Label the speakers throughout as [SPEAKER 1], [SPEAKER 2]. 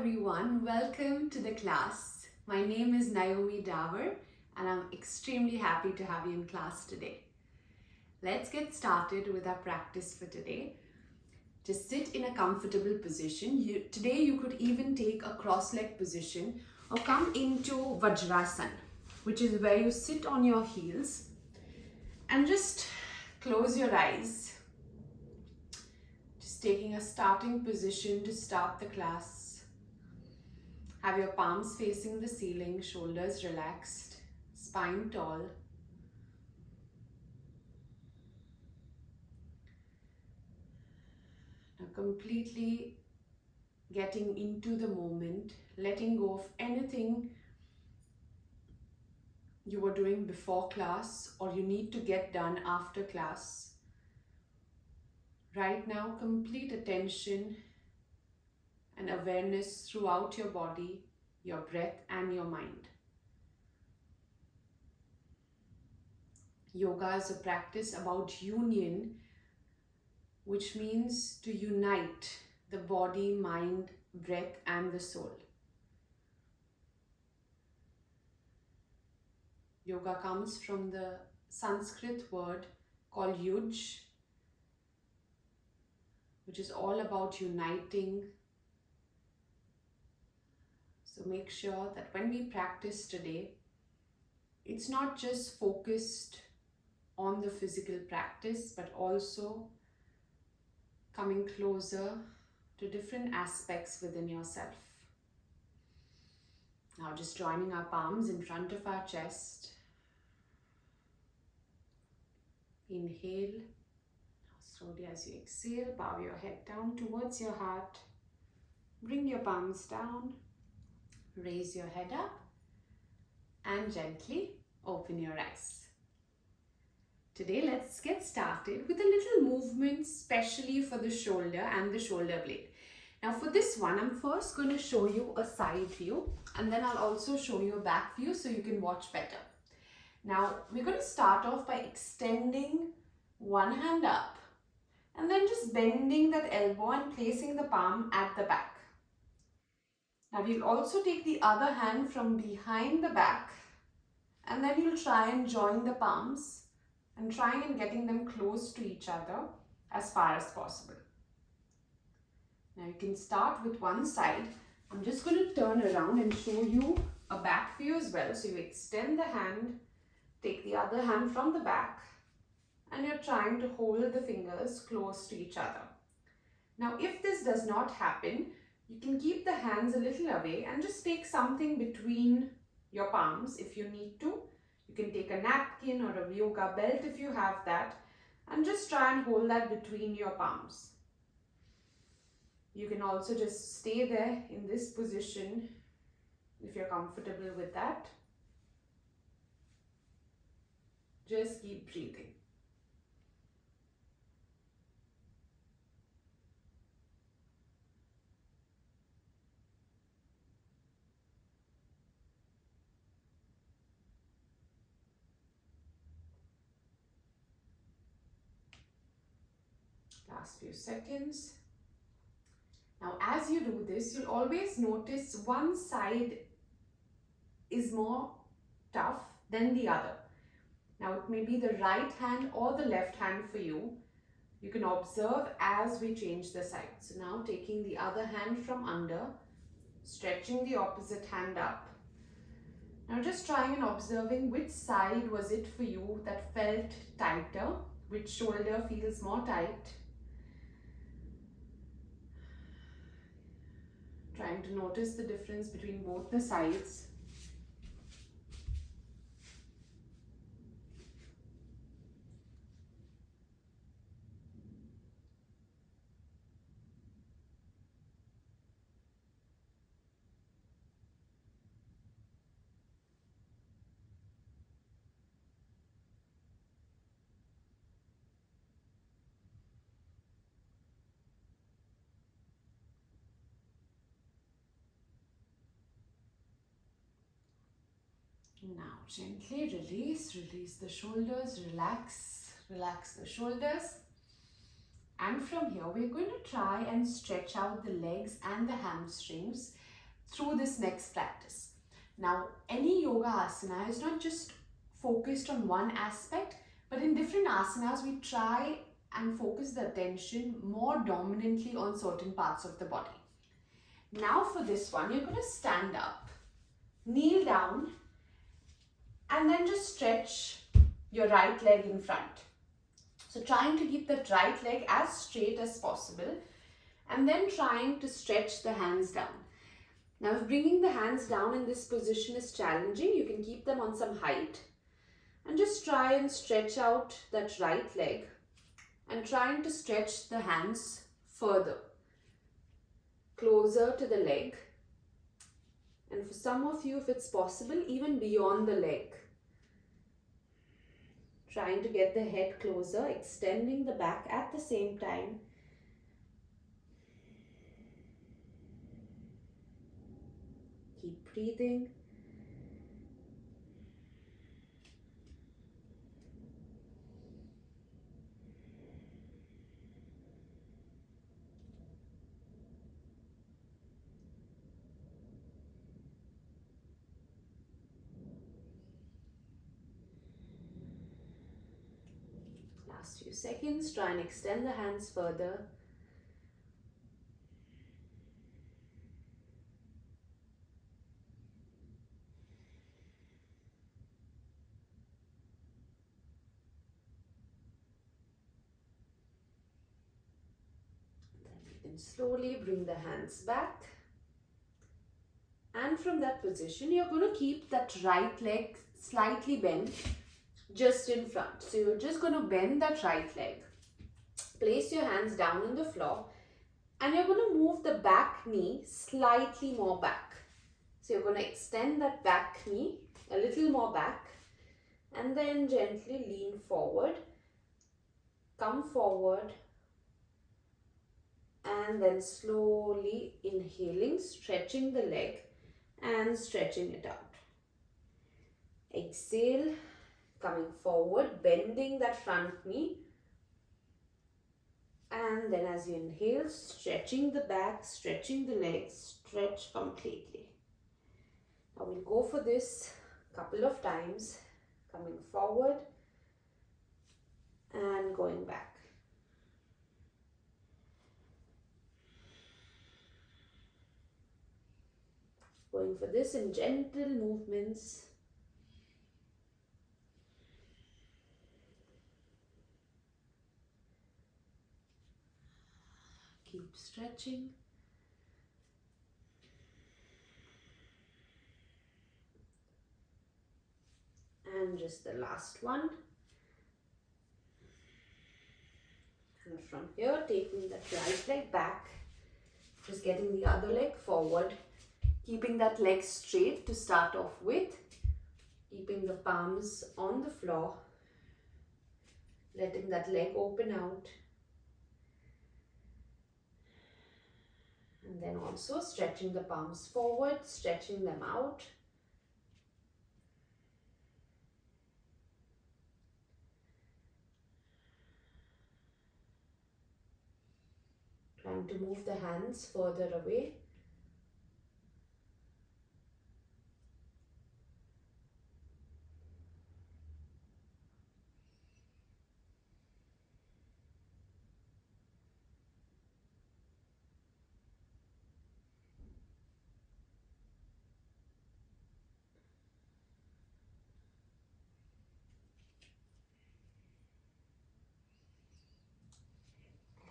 [SPEAKER 1] everyone, welcome to the class. My name is Naomi Davar and I'm extremely happy to have you in class today. Let's get started with our practice for today. Just sit in a comfortable position. Today you could even take a cross-leg position or come into Vajrasana, which is where you sit on your heels and just close your eyes. Just taking a starting position to start the class. Have your palms facing the ceiling, shoulders relaxed, spine tall. Now completely getting into the moment, letting go of anything you were doing before class or you need to get done after class. Right now, complete attention and awareness throughout your body, your breath and your mind. Yoga is a practice about union, which means to unite the body, mind, breath and the soul. Yoga comes from the Sanskrit word called yuj, which is all about uniting. So make sure that when we practice today, it's not just focused on the physical practice, but also coming closer to different aspects within yourself. Now just joining our palms in front of our chest. Inhale. Now slowly as you exhale, bow your head down towards your heart. Bring your palms down. Raise your head up and gently open your eyes. Today, let's get started with a little movement, especially for the shoulder and the shoulder blade. Now for this one, I'm first going to show you a side view and then I'll also show you a back view so you can watch better. Now we're going to start off by extending one hand up and then just bending that elbow and placing the palm at the back. Now we'll also take the other hand from behind the back and then you'll try and join the palms and trying and getting them close to each other as far as possible. Now you can start with one side. I'm just going to turn around and show you a back view as well. So you extend the hand, take the other hand from the back and you're trying to hold the fingers close to each other. Now if this does not happen, you can keep the hands a little away and just take something between your palms if you need to. You can take a napkin or a yoga belt if you have that and just try and hold that between your palms. You can also just stay there in this position if you're comfortable with that. Just keep breathing. Last few seconds. Now as you do this, you'll always notice one side is more tough than the other. Now it may be the right hand or the left hand for you. You can observe as we change the side. So now taking the other hand from under, stretching the opposite hand up. Now just trying and observing which side was it for you that felt tighter, which shoulder feels more tight. Trying to notice the difference between both the sides. Now gently release the shoulders, relax the shoulders. And from here we're going to try and stretch out the legs and the hamstrings through this next practice. Now, any yoga asana is not just focused on one aspect, but in different asanas, we try and focus the attention more dominantly on certain parts of the body. Now for this one, you're going to stand up, kneel down, and then just stretch your right leg in front. So trying to keep that right leg as straight as possible, and then trying to stretch the hands down. Now, if bringing the hands down in this position is challenging, you can keep them on some height and just try and stretch out that right leg and trying to stretch the hands further, closer to the leg, and for some of you, if it's possible, even beyond the leg. Trying to get the head closer, extending the back at the same time. Keep breathing. Last few seconds, try and extend the hands further. Then slowly bring the hands back. And from that position, you're going to keep that right leg slightly bent just in front. So you're just going to bend that right leg. Place your hands down on the floor and you're going to move the back knee slightly more back. So you're going to extend that back knee a little more back and then gently lean forward, come forward, and then slowly inhaling, stretching the leg and stretching it out. Exhale, coming forward, bending that front knee. And then as you inhale, stretching the back, stretching the legs, stretch completely. Now we'll go for this a couple of times, coming forward and going back. Going for this in gentle movements. Keep stretching. And just the last one. And from here, taking that right leg back, just getting the other leg forward, keeping that leg straight to start off with, keeping the palms on the floor, letting that leg open out. And then also stretching the palms forward, stretching them out. Trying to move the hands further away.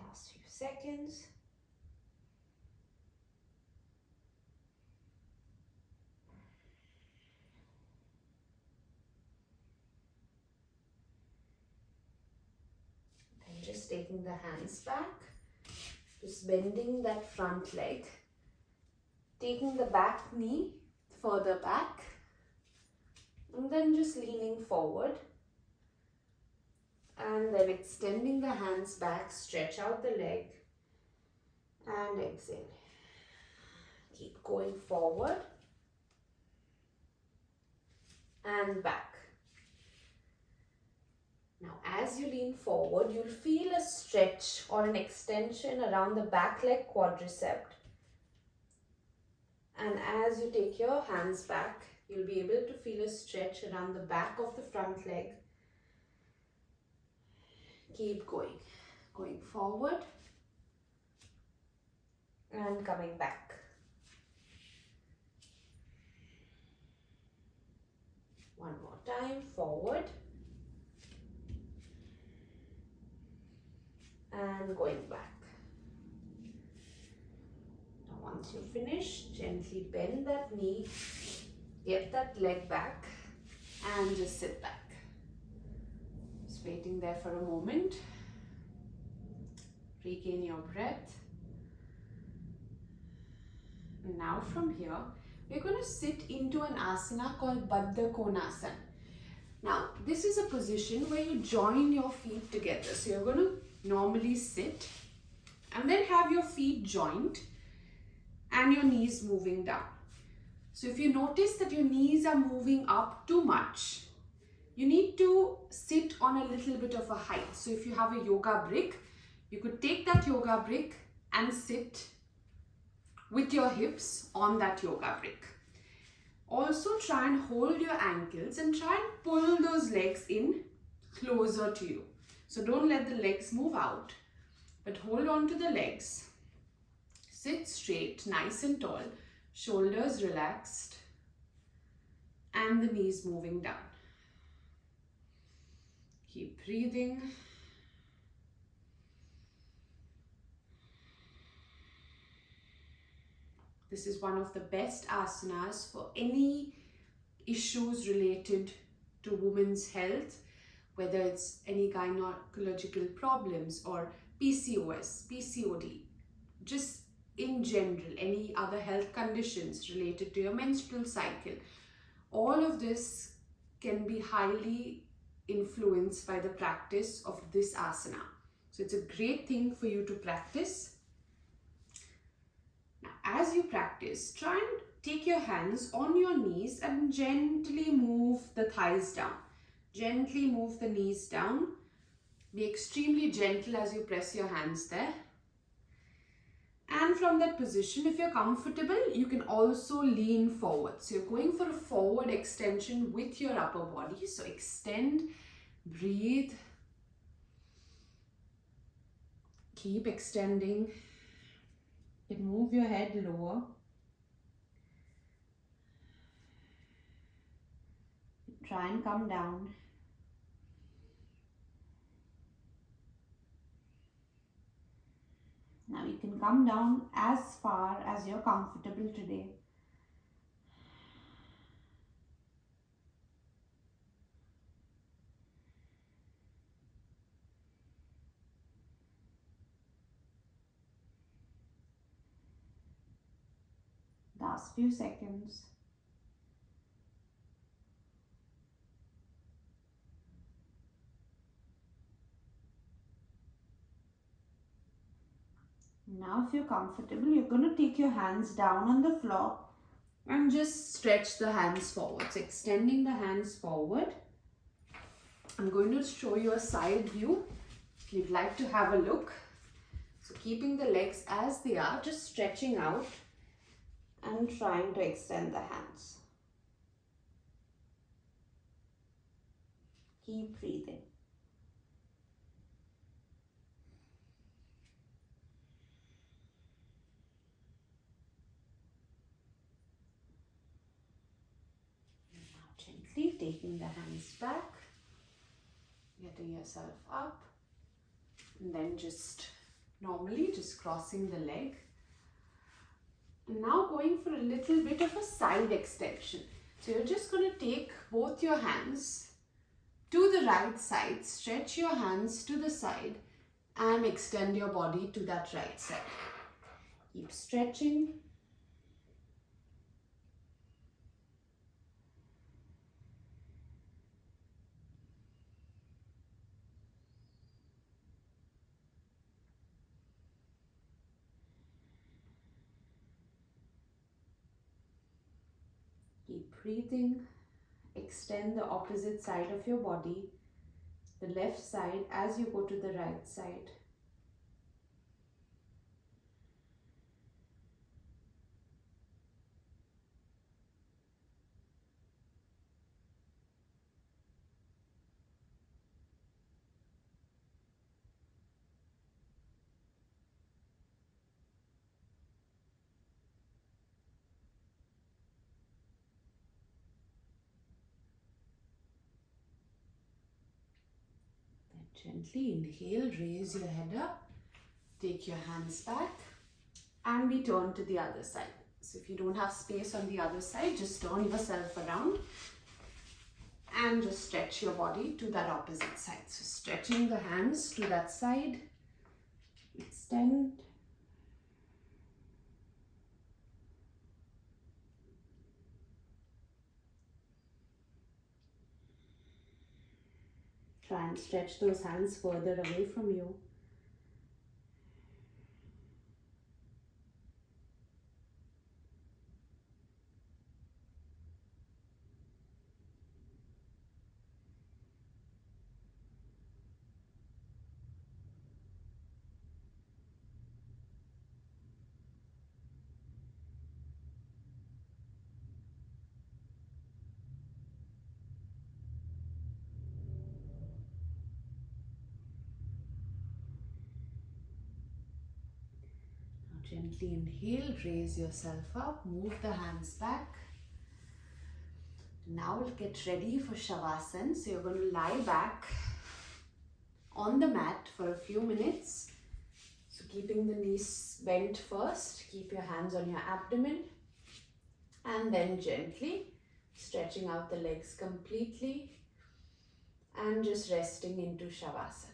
[SPEAKER 1] Last few seconds. And just taking the hands back, just bending that front leg, taking the back knee further back, and then just leaning forward. And then extending the hands back, stretch out the leg and exhale. Keep going forward and back. Now as you lean forward, you'll feel a stretch or an extension around the back leg quadricep And as you take your hands back, you'll be able to feel a stretch around the back of the front leg. Keep going forward and coming back. One more time, forward and going back. Now once you finish, gently bend that knee, get that leg back and just sit back. Just waiting there for a moment. Regain your breath. Now from here, we're going to sit into an asana called Baddha Konasana. Now, this is a position where you join your feet together. So you're going to normally sit and then have your feet joined and your knees moving down. So if you notice that your knees are moving up too much, you need to sit on a little bit of a height. So if you have a yoga brick, you could take that yoga brick and sit with your hips on that yoga brick. Also try and hold your ankles and try and pull those legs in closer to you. So don't let the legs move out, but hold on to the legs. Sit straight, nice and tall, shoulders relaxed, and the knees moving down. Keep breathing. This is one of the best asanas for any issues related to women's health, whether it's any gynecological problems or PCOS, PCOD, just in general, any other health conditions related to your menstrual cycle. All of this can be highly influenced by the practice of this asana. So it's a great thing for you to practice. Now, as you practice, try and take your hands on your knees and gently move the thighs down. Gently move the knees down. Be extremely gentle as you press your hands there. And from that position, if you're comfortable, you can also lean forward. So you're going for a forward extension with your upper body. So extend, breathe. Keep extending. You can move your head lower. Try and come down. Now you can come down as far as you're comfortable today. Last few seconds. Now if you're comfortable, you're going to take your hands down on the floor and just stretch the hands forward. So extending the hands forward. I'm going to show you a side view if you'd like to have a look. So keeping the legs as they are, just stretching out and trying to extend the hands. Keep breathing. Gently taking the hands back, getting yourself up, and then just normally just crossing the leg. And now going for a little bit of a side extension. So you're just going to take both your hands to the right side, stretch your hands to the side and extend your body to that right side. Keep stretching. Keep breathing. Extend the opposite side of your body, the left side as you go to the right side. Gently inhale, raise your head up, take your hands back, and we turn to the other side. So if you don't have space on the other side, just turn yourself around and just stretch your body to that opposite side. So stretching the hands to that side, extend. Try and stretch those hands further away from you. Now gently inhale, raise yourself up, move the hands back. Now we'll get ready for Shavasana. So you're going to lie back on the mat for a few minutes. So keeping the knees bent first, keep your hands on your abdomen, and then gently stretching out the legs completely and just resting into Shavasana.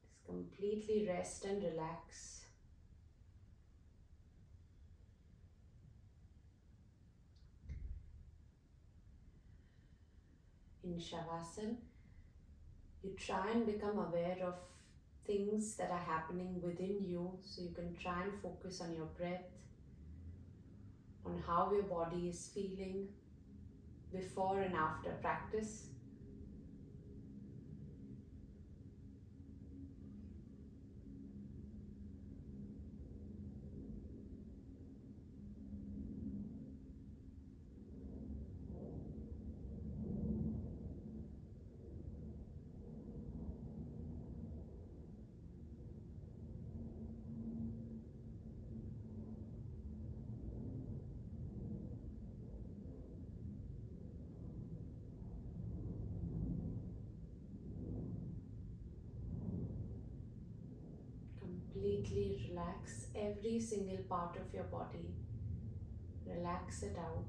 [SPEAKER 1] Just completely rest and relax. In Shavasana, you try and become aware of things that are happening within you, so you can try and focus on your breath, on how your body is feeling before and after practice. Completely relax every single part of your body. Relax it out.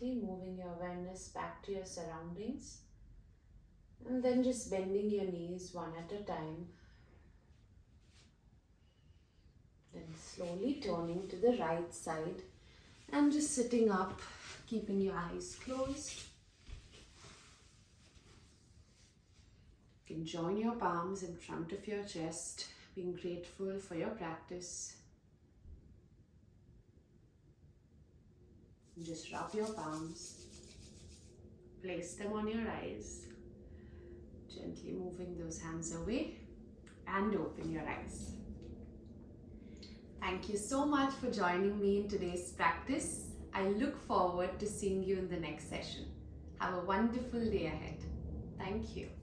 [SPEAKER 1] Gently moving your awareness back to your surroundings, and then just bending your knees one at a time. Then slowly turning to the right side and just sitting up, keeping your eyes closed. You can join your palms in front of your chest, being grateful for your practice. And just rub your palms, place them on your eyes, gently moving those hands away, and open your eyes. Thank you so much for joining me in today's practice. I look forward to seeing you in the next session. Have a wonderful day ahead. Thank you.